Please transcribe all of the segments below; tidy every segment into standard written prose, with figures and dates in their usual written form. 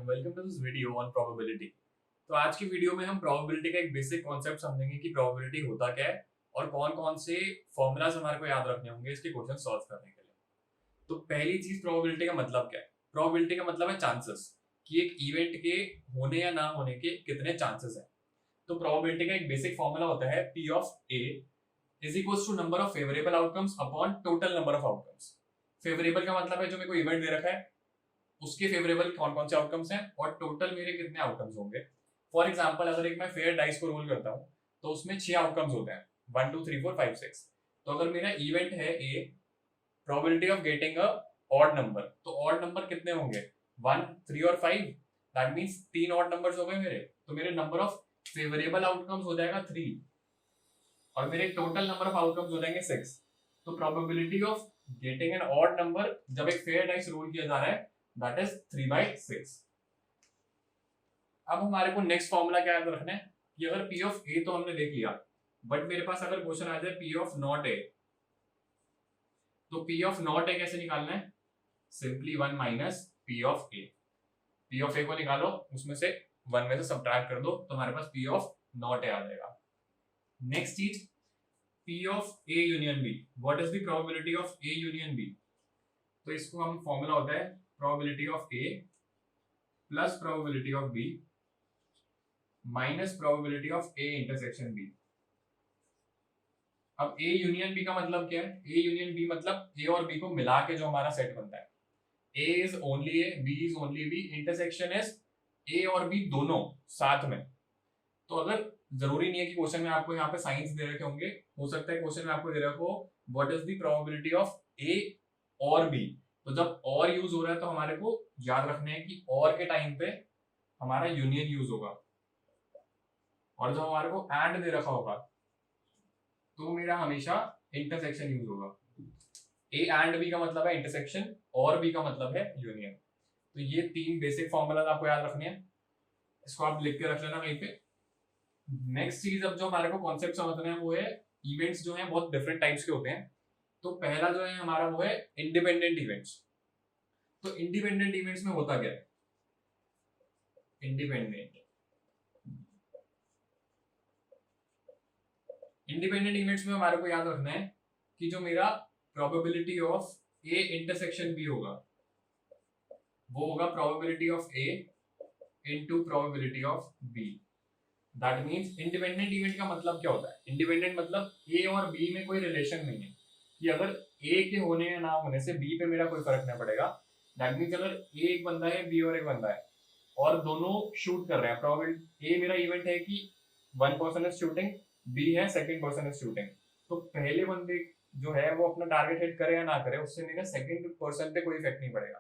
Welcome to this video on probability. तो आज की वीडियो में हम प्रोबेबिलिटी का एक बेसिक कॉन्सेप्ट समझेंगे कि प्रोबेबिलिटी होता क्या है और कौन कौन से फॉर्मूलाज हमारे को याद रखने होंगे इसके क्वेश्चन सॉल्व करने के लिए। तो पहली चीज, प्रोबेबिलिटी का मतलब क्या है? प्रोबेबिलिटी का मतलब है चांसेस, कि एक इवेंट के होने या ना होने के कितने चांसेस है। तो प्रोबेबिलिटी का एक बेसिक फॉर्मूला होता है P of A is equals to number of favourable outcomes upon total number of outcomes. Favourable का मतलब है जो मेरे को इवेंट दे रखा है उसके फेवरेबल कौन कौन से आउटकम्स हैं और टोटल मेरे कितने आउटकम्स होंगे। फॉर एग्जाम्पल, अगर एक मैं फेयर डाइस को रोल करता हूँ तो उसमें 6 आउटकम्स होते हैं, 1 2 3 4 5 6। तो अगर मेरा इवेंट है A, probability of getting a odd number, तो ऑड नंबर कितने होंगे? 1 3 और 5। दैट मींस 3 ऑड नंबर्स हो गए मेरे, तो मेरे नंबर ऑफ फेवरेबल आउटकम्स हो जाएगा 3 और मेरे टोटल नंबर ऑफ आउटकम्स हो जाएंगे 6। तो probability of getting an odd number जब एक फेयर डाइस रोल किया जा रहा है दैट इज 3/6। अब हमारे को नेक्स्ट फॉर्मूला क्या याद रखना है कि अगर P ऑफ A तो हमने देख लिया, बट मेरे पास अगर क्वेश्चन आ जाए P ऑफ नॉट A, तो P ऑफ नॉट A कैसे निकालना है? Simply 1 minus P of A। P of A को निकालो, उसमें से 1 में से सब्ट्रैक्ट कर दो तो हमारे पास P ऑफ नॉट A आ जाएगा। नेक्स्ट चीज, P of A union B। What is the probability of A union B? तो इसको हम फॉर्मूला होता है probability of A plus probability of B minus probability of A intersection B। अब A union B का मतलब क्या है? A यूनियन B मतलब A और B को मिला के जो हमारा सेट बनता है। A is only A, B is only B, intersection is A और B दोनों साथ में। तो अगर जरूरी नहीं है कि क्वेश्चन में आपको यहाँ पे साइंस दे रखे होंगे, हो सकता है क्वेश्चन में आपको दे रखा हो what is the probability of A और B। तो जब और यूज हो रहा है तो हमारे को याद रखना है कि और के टाइम पे हमारा यूनियन यूज होगा, और जब हमारे को एंड दे रखा होगा तो मेरा हमेशा इंटरसेक्शन यूज होगा। ए एंड बी का मतलब है इंटरसेक्शन और बी का मतलब है यूनियन। तो ये 3 बेसिक फॉर्मूला आपको याद रखने हैं, इसको आप लिख के रख लेना कहीं पे। नेक्स्ट चीज अब जो हमारे को कॉन्सेप्ट समझना है वो है इवेंट्स जो हैं बहुत डिफरेंट टाइप्स के होते हैं। तो पहला जो है हमारा वो है इंडिपेंडेंट इवेंट्स। तो इंडिपेंडेंट इवेंट्स में होता क्या है? इंडिपेंडेंट इवेंट्स में हमारे को याद रखना है कि जो मेरा probability of A intersection B होगा वो होगा probability of A into probability of B. That means independent event का मतलब क्या होता है? इंडिपेंडेंट मतलब ए और बी में कोई रिलेशन नहीं है, कि अगर ए के होने या ना होने से बी पे मेरा कोई फर्क नहीं पड़ेगा। दैट मींस अगर ए एक बंदा है, बी और एक बंदा है और दोनों शूट कर रहे हैं, प्रोबेबिलिटी ए मेरा इवेंट है कि 1 पर्सन इज शूटिंग, बी है सेकंड पर्सन इज शूटिंग। तो पहले बंदे जो है वो अपना टारगेट हिट करे या ना करे उससे मेरा सेकंड पर्सन पे कोई इफेक्ट नहीं पड़ेगा।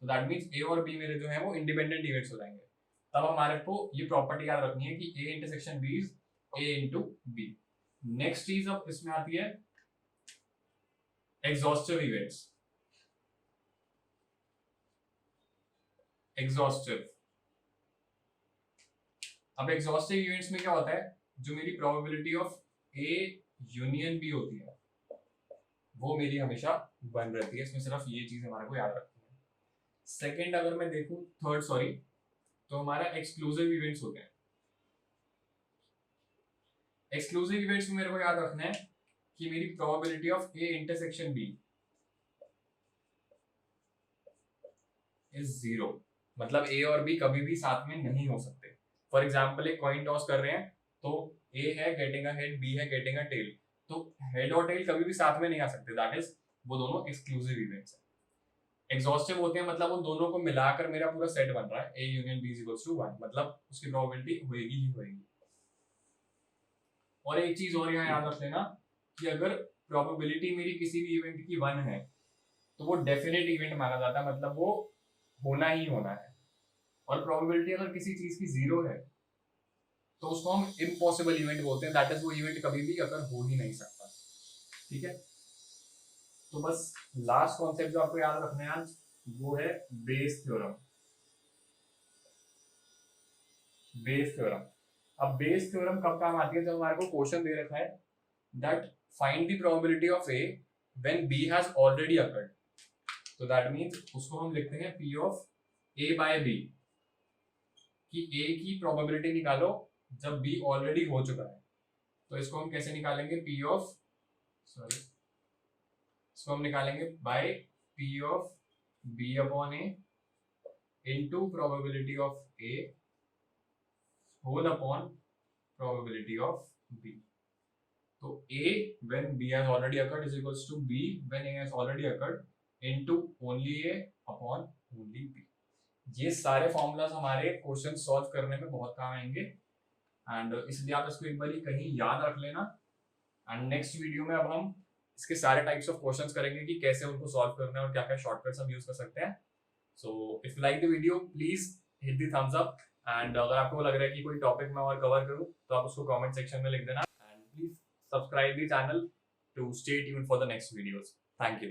तो दैट मींस ए और बी मेरे जो है वो इंडिपेंडेंट इवेंट्स हो जाएंगे। तब हमारे को ये प्रॉपर्टी याद रखनी है कि A intersection B is A into B. Next चीज अब इसमें आती है एग्जॉस्टिव इवेंट्स। एग्जॉस्टिव, अब एग्जॉस्टिव इवेंट्स में क्या होता है, जो मेरी probability of A union B होती है वो मेरी हमेशा बन रहती है। इसमें सिर्फ ये चीज हमारे को याद रखनी है। सेकंड अगर मैं देखूं, थर्ड सॉरी, तो हमारा एक्सक्लूसिव इवेंट्स होते हैं। एक्सक्लूसिव इवेंट्स में मेरे को याद रखना है कि मेरी probability of A intersection B is 0। मतलब ए और बी कभी भी साथ में नहीं हो सकते। फॉर एग्जाम्पल, एक कॉइन टॉस कर रहे हैं तो ए है गेटिंग अ हेड, बी है गेटिंग अ टेल, तो हेड और टेल कभी भी साथ में नहीं आ सकते। दैट इज, वो दोनों एक्सक्लूसिव इवेंट्स हैं। एग्जॉस्टिव होते हैं मतलब उन दोनों को मिलाकर मेरा पूरा सेट बन रहा है, A union B is equals to 1, मतलब उसकी प्रोबेबिलिटी होएगी ही होएगी। और एक चीज और यहाँ याद रख लेना कि अगर प्रोबेबिलिटी मेरी किसी भी इवेंट की 1 है तो वो डेफिनेट इवेंट माना जाता है, मतलब वो होना ही होना है। और प्रोबेबिलिटी अगर किसी चीज की 0 है तो उसको हम इम्पॉसिबल इवेंट बोलते हैं। दैट इज, वो इवेंट कभी भी अगर हो ही नहीं सकता। ठीक है, तो बस लास्ट कॉन्सेप्ट जो आपको याद रखना है आज वो है बेस थ्योरम। बेस थ्योरम, अब बेस थ्योरम कब काम आती है? जब हमारे को क्वेश्चन दे रखा है that find the probability of A when B has already occurred. तो दैट मींस उसको हम लिखते हैं P of A by B। कि A की प्रोबेबिलिटी निकालो जब B ऑलरेडी हो चुका है। तो इसको हम कैसे निकालेंगे, इसको हम निकालेंगे by P of B upon A into probability of A whole upon probability of B. तो A when B has already occurred is equals to B when A has already occurred into only A upon only B. ये सारे formulas हमारे question solve करने में बहुत काम आएंगे and इसलिए आप इसको एक बार कहीं याद रख लेना। एंड नेक्स्ट वीडियो में अब हम इसके सारे टाइप्स ऑफ क्वेश्चंस करेंगे कि कैसे उनको सॉल्व करना है और क्या क्या शॉर्टकट्स हम यूज कर सकते हैं। So if you like the video please hit the thumbs up and अगर आपको लग रहा है कि कोई टॉपिक मैं और कवर करूं तो आप उसको कमेंट सेक्शन में लिख देना and please subscribe the channel to stay tuned for the next videos. Thank you.